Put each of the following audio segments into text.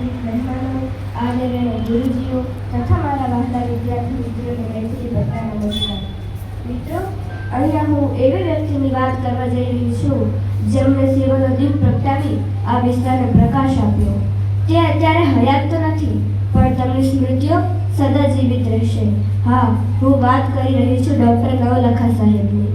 આમંત્રિત મહેમાનો, આદરણીય ગુરુજીઓ તથા મારા વહાલા વિદ્યાર્થી મિત્રોને વહેતી બધાને નમસ્કાર. મિત્રો, અહીંયા હું એવી વ્યક્તિની વાત કરવા જઈ રહી છું જેમણે સેવાનો દીપ પ્રગટાવી આ વિસ્તારને પ્રકાશ આપ્યો. તે અત્યારે હયાત તો નથી, પણ તેમની સ્મૃતિઓ સદા જીવિત રહેશે. હા, હું વાત કરી રહી છું ડૉક્ટર નવલખા સાહેબની.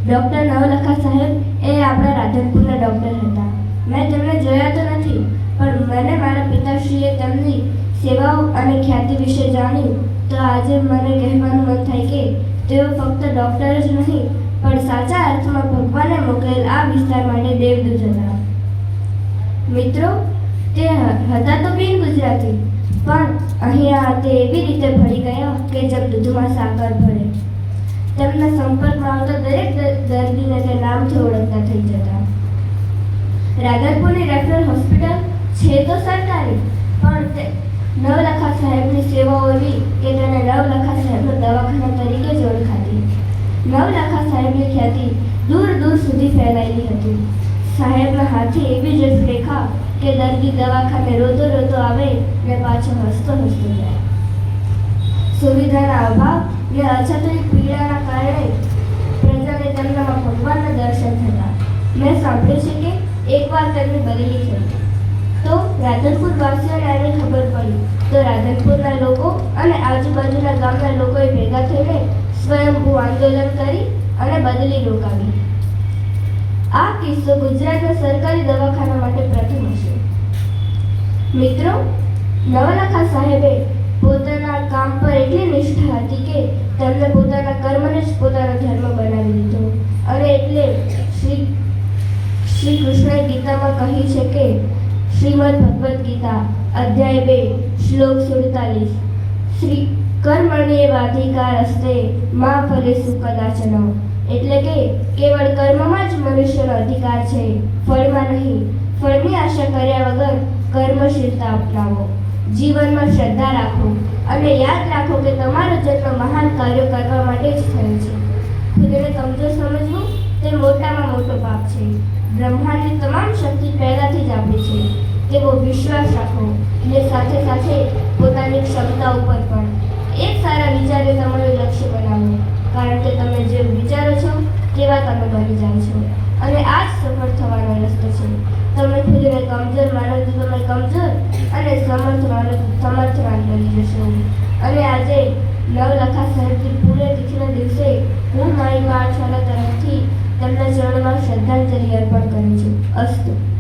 ડૉક્ટર નવલખા સાહેબ એ આપણા રાધનપુરના ડૉક્ટર હતા. મેં તેમને જોયા તો નથી, પણ મને મારા પિતાશ્રીએ તેમની સેવાઓ અને ખ્યાતિ વિશે જાણ્યું તો આજે મને કહેવાનું મન થાય કે તેઓ ફક્ત ડૉક્ટર જ નહીં, પણ સાચા અર્થમાં ભગવાને મોકલેલ આ વિસ્તાર માટે દેવદૂત હતા. મિત્રો, તે હતા તો બિન ગુજરાતી, પણ અહીંયા તે એવી રીતે ભળી ગયા કે જેમ દૂધમાં સાકર ભળે. તેમના સંપર્કમાં આવતા દરેક દર્દીને તે નામથી ઓળખતા થઈ જતા. રાધનપુરની રેફરલ હોસ્પિટલ છે તો સરકારી, પણ તે નવલખા સાહેબની સેવાઓ એવી કે તેને નવલખા સાહેબના દવાખાના તરીકે જ ઓળખાતી. નવલખા સાહેબની ખ્યાતિ દૂર દૂર સુધી ફેલાયેલી હતી. સાહેબના હાથે એવી જ રેખા કે દર્દી દવાખાને રોતો રોતો આવે ને પાછો હસતો હસતો જાય. સુવિધાના અભાવ ને અછતની પીડાના કારણે પ્રજાને તેમનામાં ભગવાનના દર્શન થતા. મેં સાંભળ્યું છે કે એકવાર તેમની બદલી થઈ તો રાધનપુર વાસીઓને આની ખબર પડી તો રાધનપુરના લોકો અને આજુબાજુના ગામના લોકોએ ભેગા થઈને સ્વયંભૂ આંદોલન કરી અને બદલી રોકાવી. આ કિસ્સો ગુજરાતના સરકારી દવાખાના માટે પ્રથમ હશે. મિત્રો, નવલખા સાહેબે પોતાના કામ પર એટલી નિષ્ઠા હતી કે તેમને પોતાના કર્મને જ પોતાનો ધર્મ બનાવી દીધો. અને એટલે શ્રી કૃષ્ણએ ગીતામાં કહ્યું છે કે શ્રીમદ ભગવદ્ ગીતા અધ્યાય 2 શ્લોક 47 શ્રી કર્મણ્યેવાધિકારસ્તે મા ફલેષુ કદાચન. એટલે કે કેવળ કર્મમાં જ મનુષ્યનો અધિકાર છે, ફળમાં નહીં. ફળની આશા કર્યા વગર કર્મશીલતા અપનાવો. જીવનમાં શ્રદ્ધા રાખો અને યાદ રાખો કે તમારો જન્મ મહાન કાર્યો કરવા માટે જ થયો છે. ખુદને કમજોર સમજવું તે મોટામાં મોટો પાપ છે. બ્રહ્માંડની તમામ શક્તિ પહેલાથી જ આપી છે. તેવો વિશ્વાસ રાખો અને સાથે સાથે પોતાની ક્ષમતા ઉપર પણ. એક સારા વિચારને તમારું લક્ષ્ય બનાવો, કારણ કે તમે જે વિચારો છો તેવા તમે બની જાઓ છો. અને આ જ સફળ થવાનો રસ્તો છે. તમે ખુદને કમજોર માનો તો તમે કમજોર અને સમર્થ માનો તો સમર્થવાન બની જશો. અને આજે નવલખા સાહેબની પુણ્યતિથિના દિવસે હું મારી પાઠશાળા તરફથી તેમના ચરણોમાં શ્રદ્ધાંજલિ અર્પણ કરું છું. અસ્તુ.